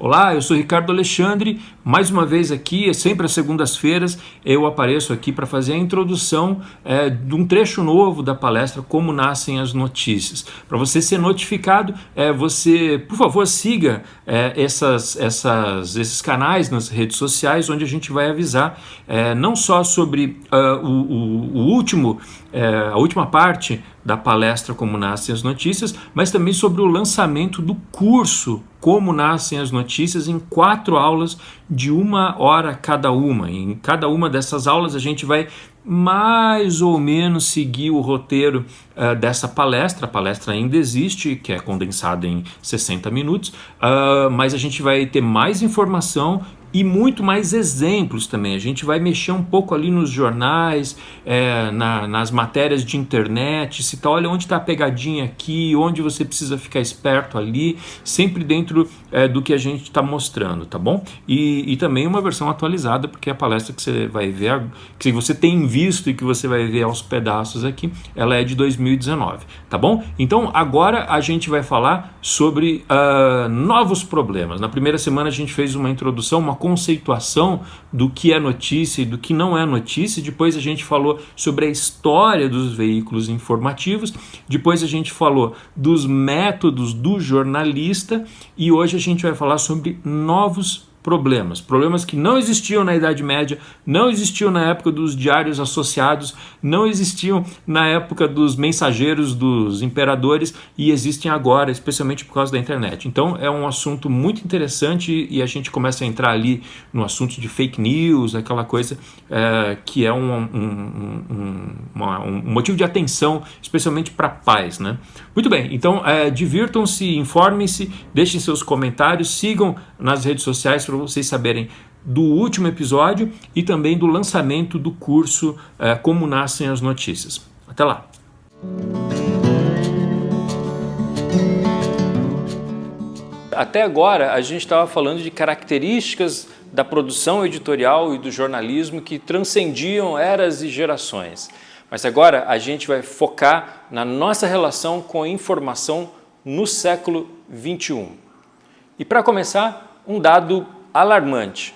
Olá, eu sou Ricardo Alexandre, mais uma vez aqui, sempre às segundas-feiras, eu apareço aqui para fazer a introdução de um trecho novo da palestra Como Nascem as Notícias. Para você ser notificado, você, por favor, siga esses canais nas redes sociais, onde a gente vai avisar não só sobre a última parte da palestra Como Nascem as Notícias, mas também sobre o lançamento do curso Como Nascem as Notícias em 4 aulas de 1 hora cada uma. Em cada uma dessas aulas a gente vai mais ou menos seguir o roteiro dessa palestra. A palestra ainda existe, que é condensada em 60 minutos, mas a gente vai ter mais informação e muito mais exemplos também. A gente vai mexer um pouco ali nos jornais, nas matérias de internet, citar, olha, onde está a pegadinha aqui, onde você precisa ficar esperto ali, sempre dentro do que a gente está mostrando, tá bom? E também uma versão atualizada, porque a palestra que você vai ver, que você tem visto e que você vai ver aos pedaços aqui, ela é de 2019, tá bom? Então agora a gente vai falar sobre novos problemas. Na primeira semana a gente fez uma introdução, uma conceituação do que é notícia e do que não é notícia. Depois a gente falou sobre a história dos veículos informativos, depois a gente falou dos métodos do jornalista e hoje a gente vai falar sobre novos problemas que não existiam na Idade Média, não existiam na época dos diários associados, não existiam na época dos mensageiros dos imperadores e existem agora, especialmente por causa da internet. Então é um assunto muito interessante e a gente começa a entrar ali no assunto de fake news, aquela coisa que é um motivo de atenção, especialmente para pais, né? Muito bem, então divirtam-se, informem-se, deixem seus comentários, sigam nas redes sociais para vocês saberem do último episódio e também do lançamento do curso Como Nascem as Notícias. Até lá! Até agora a gente estava falando de características da produção editorial e do jornalismo que transcendiam eras e gerações. Mas agora a gente vai focar na nossa relação com a informação no século XXI. E para começar, um dado alarmante.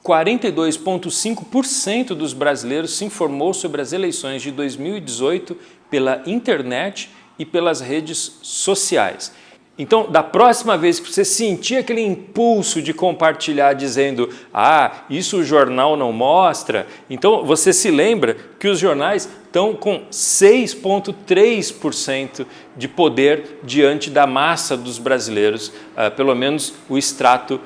42,5% dos brasileiros se informou sobre as eleições de 2018 pela internet e pelas redes sociais. Então, da próxima vez que você sentir aquele impulso de compartilhar dizendo isso o jornal não mostra, então você se lembra que os jornais estão com 6,3% de poder diante da massa dos brasileiros, pelo menos o extrato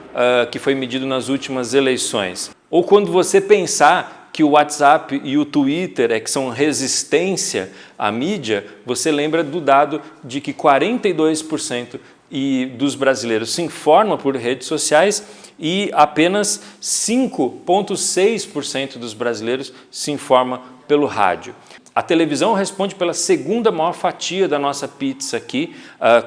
que foi medido nas últimas eleições. Ou quando você pensar que o WhatsApp e o Twitter que são resistência à mídia, você lembra do dado de que 42% dos brasileiros se informam por redes sociais e apenas 5,6% dos brasileiros se informam pelo rádio. A televisão responde pela segunda maior fatia da nossa pizza aqui,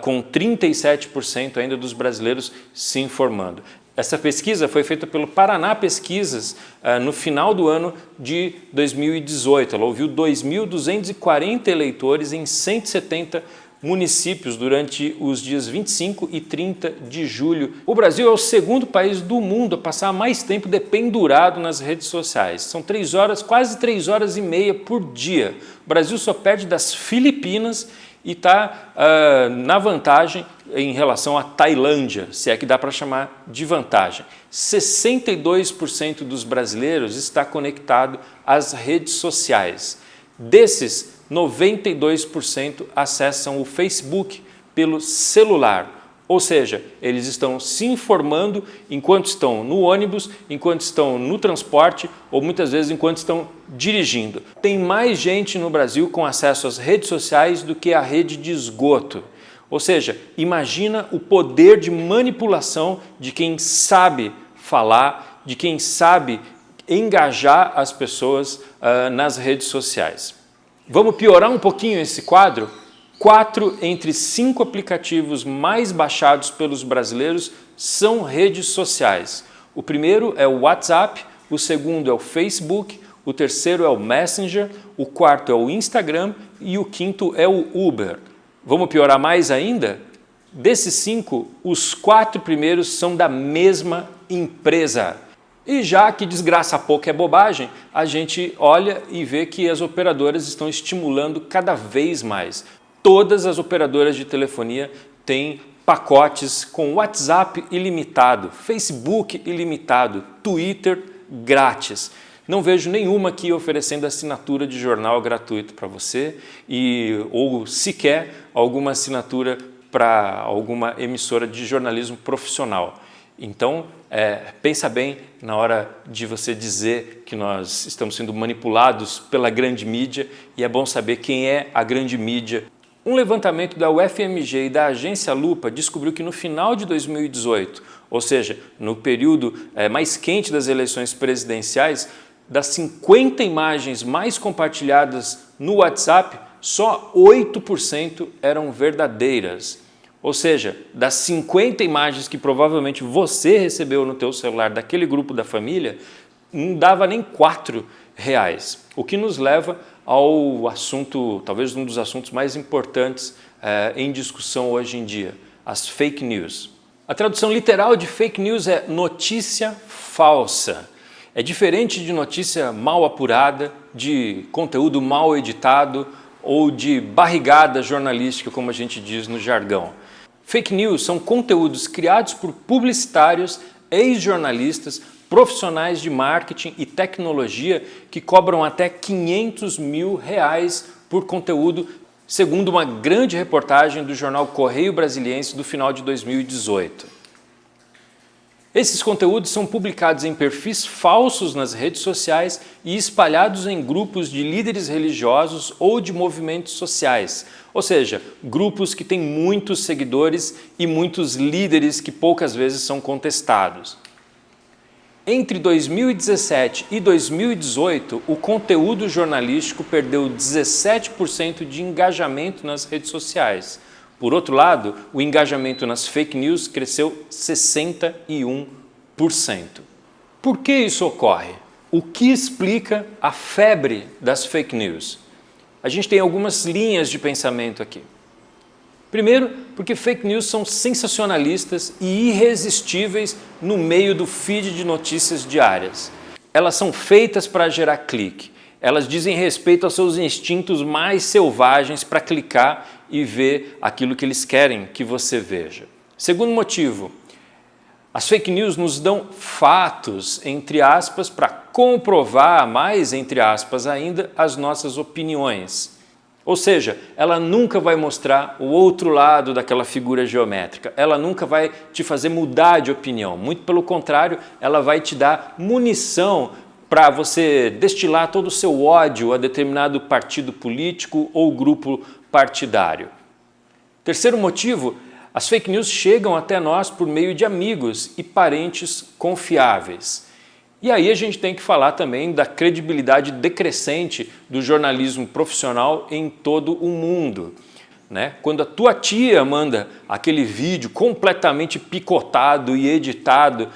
com 37% ainda dos brasileiros se informando. Essa pesquisa foi feita pelo Paraná Pesquisas no final do ano de 2018. Ela ouviu 2.240 eleitores em 170 municípios durante os dias 25 e 30 de julho. O Brasil é o segundo país do mundo a passar mais tempo dependurado nas redes sociais. São 3 horas, quase 3 horas e meia por dia. O Brasil só perde das Filipinas e está na vantagem em relação à Tailândia, se é que dá para chamar de vantagem. 62% dos brasileiros está conectado às redes sociais. Desses, 92% acessam o Facebook pelo celular. Ou seja, eles estão se informando enquanto estão no ônibus, enquanto estão no transporte ou muitas vezes enquanto estão dirigindo. Tem mais gente no Brasil com acesso às redes sociais do que a rede de esgoto. Ou seja, imagina o poder de manipulação de quem sabe falar, de quem sabe engajar as pessoas nas redes sociais. Vamos piorar um pouquinho esse quadro? 4 entre 5 aplicativos mais baixados pelos brasileiros são redes sociais. O primeiro é o WhatsApp, o segundo é o Facebook, o terceiro é o Messenger, o quarto é o Instagram e o quinto é o Uber. Vamos piorar mais ainda? Desses 5, os 4 primeiros são da mesma empresa. E já que desgraça pouco é bobagem, a gente olha e vê que as operadoras estão estimulando cada vez mais. Todas as operadoras de telefonia têm pacotes com WhatsApp ilimitado, Facebook ilimitado, Twitter grátis. Não vejo nenhuma aqui oferecendo assinatura de jornal gratuito para você ou sequer alguma assinatura para alguma emissora de jornalismo profissional. Então, pensa bem na hora de você dizer que nós estamos sendo manipulados pela grande mídia, e é bom saber quem é a grande mídia. Um levantamento da UFMG e da agência Lupa descobriu que no final de 2018, ou seja, no período mais quente das eleições presidenciais, das 50 imagens mais compartilhadas no WhatsApp, só 8% eram verdadeiras. Ou seja, das 50 imagens que provavelmente você recebeu no teu celular daquele grupo da família, não dava nem R$4. O que nos leva ao assunto, talvez um dos assuntos mais importantes em discussão hoje em dia, as fake news. A tradução literal de fake news é notícia falsa. É diferente de notícia mal apurada, de conteúdo mal editado ou de barrigada jornalística, como a gente diz no jargão. Fake news são conteúdos criados por publicitários, ex-jornalistas, profissionais de marketing e tecnologia que cobram até R$500 mil por conteúdo, segundo uma grande reportagem do jornal Correio Brasiliense do final de 2018. Esses conteúdos são publicados em perfis falsos nas redes sociais e espalhados em grupos de líderes religiosos ou de movimentos sociais, ou seja, grupos que têm muitos seguidores e muitos líderes que poucas vezes são contestados. Entre 2017 e 2018, o conteúdo jornalístico perdeu 17% de engajamento nas redes sociais. Por outro lado, o engajamento nas fake news cresceu 61%. Por que isso ocorre? O que explica a febre das fake news? A gente tem algumas linhas de pensamento aqui. Primeiro, porque fake news são sensacionalistas e irresistíveis no meio do feed de notícias diárias. Elas são feitas para gerar clique. Elas dizem respeito aos seus instintos mais selvagens para clicar e ver aquilo que eles querem que você veja. Segundo motivo, as fake news nos dão fatos, entre aspas, para comprovar, mais entre aspas ainda, as nossas opiniões. Ou seja, ela nunca vai mostrar o outro lado daquela figura geométrica, ela nunca vai te fazer mudar de opinião, muito pelo contrário, ela vai te dar munição para você destilar todo o seu ódio a determinado partido político ou grupo partidário. Terceiro motivo, as fake news chegam até nós por meio de amigos e parentes confiáveis. E aí a gente tem que falar também da credibilidade decrescente do jornalismo profissional em todo o mundo. Quando a tua tia manda aquele vídeo completamente picotado e editado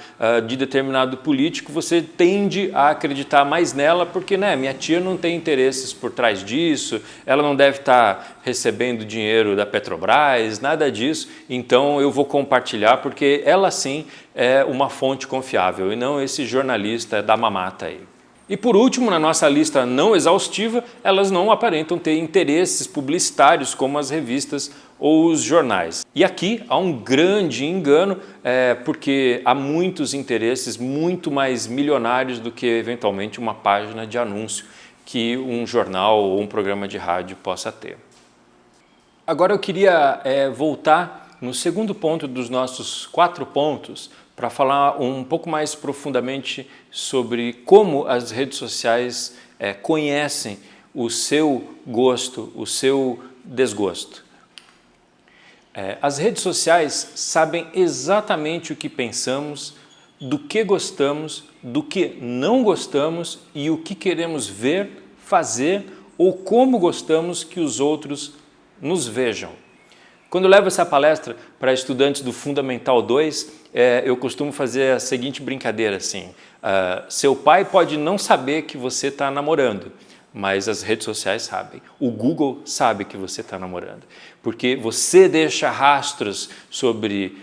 de determinado político, você tende a acreditar mais nela porque minha tia não tem interesses por trás disso, ela não deve estar recebendo dinheiro da Petrobras, nada disso, então eu vou compartilhar porque ela sim é uma fonte confiável e não esse jornalista da mamata aí. E por último, na nossa lista não exaustiva, elas não aparentam ter interesses publicitários como as revistas ou os jornais. E aqui há um grande engano, porque há muitos interesses muito mais milionários do que eventualmente uma página de anúncio que um jornal ou um programa de rádio possa ter. Agora eu queria voltar no segundo ponto dos nossos 4 pontos, para falar um pouco mais profundamente sobre como as redes sociais conhecem o seu gosto, o seu desgosto. As redes sociais sabem exatamente o que pensamos, do que gostamos, do que não gostamos e o que queremos ver, fazer ou como gostamos que os outros nos vejam. Quando eu levo essa palestra para estudantes do Fundamental 2, eu costumo fazer a seguinte brincadeira assim, seu pai pode não saber que você está namorando, mas as redes sociais sabem. O Google sabe que você está namorando, porque você deixa rastros sobre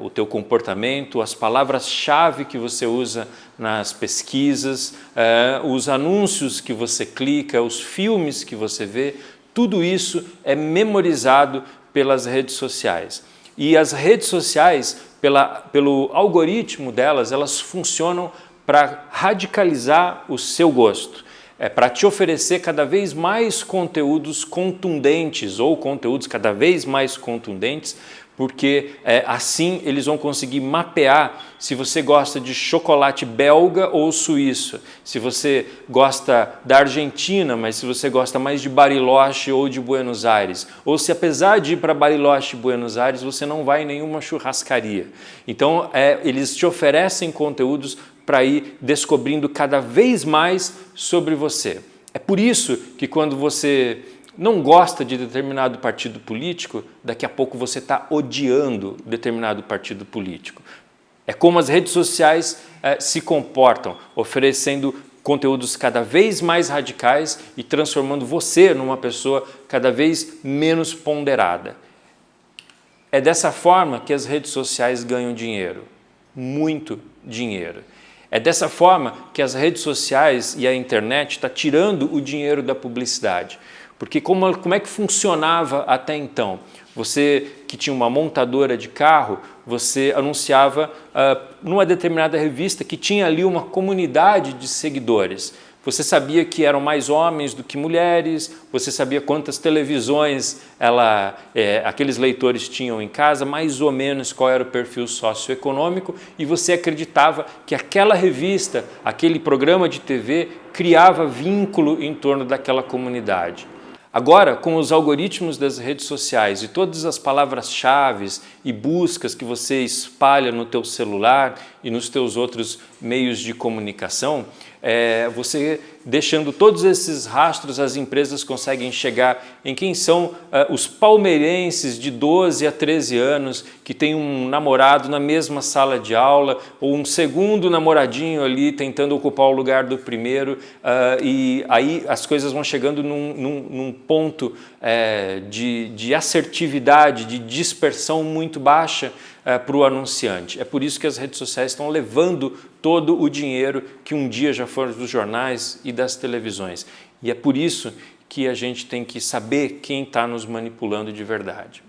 o teu comportamento, as palavras-chave que você usa nas pesquisas, os anúncios que você clica, os filmes que você vê, tudo isso é memorizado pelas redes sociais. E as redes sociais, pelo algoritmo delas, elas funcionam para radicalizar o seu gosto. Para te oferecer cada vez mais conteúdos contundentes ou conteúdos cada vez mais contundentes, porque assim eles vão conseguir mapear se você gosta de chocolate belga ou suíço, se você gosta da Argentina, mas se você gosta mais de Bariloche ou de Buenos Aires, ou se apesar de ir para Bariloche e Buenos Aires você não vai em nenhuma churrascaria. Então eles te oferecem conteúdos para ir descobrindo cada vez mais sobre você. É por isso que quando você não gosta de determinado partido político, daqui a pouco você está odiando determinado partido político. É como as redes sociais se comportam, oferecendo conteúdos cada vez mais radicais e transformando você numa pessoa cada vez menos ponderada. É dessa forma que as redes sociais ganham dinheiro, muito dinheiro. É dessa forma que as redes sociais e a internet estão tirando o dinheiro da publicidade. Porque como é que funcionava até então? Você que tinha uma montadora de carro, você anunciava numa determinada revista que tinha ali uma comunidade de seguidores. Você sabia que eram mais homens do que mulheres, você sabia quantas televisões aqueles leitores tinham em casa, mais ou menos qual era o perfil socioeconômico, e você acreditava que aquela revista, aquele programa de TV, criava vínculo em torno daquela comunidade. Agora, com os algoritmos das redes sociais e todas as palavras-chave e buscas que você espalha no teu celular e nos teus outros meios de comunicação, você deixando todos esses rastros, as empresas conseguem chegar em quem são os palmeirenses de 12 a 13 anos que tem um namorado na mesma sala de aula ou um segundo namoradinho ali tentando ocupar o lugar do primeiro, e aí as coisas vão chegando num ponto de assertividade, de dispersão muito baixa para o anunciante. É por isso que as redes sociais estão levando todo o dinheiro que um dia já foram dos jornais e das televisões. E é por isso que a gente tem que saber quem está nos manipulando de verdade.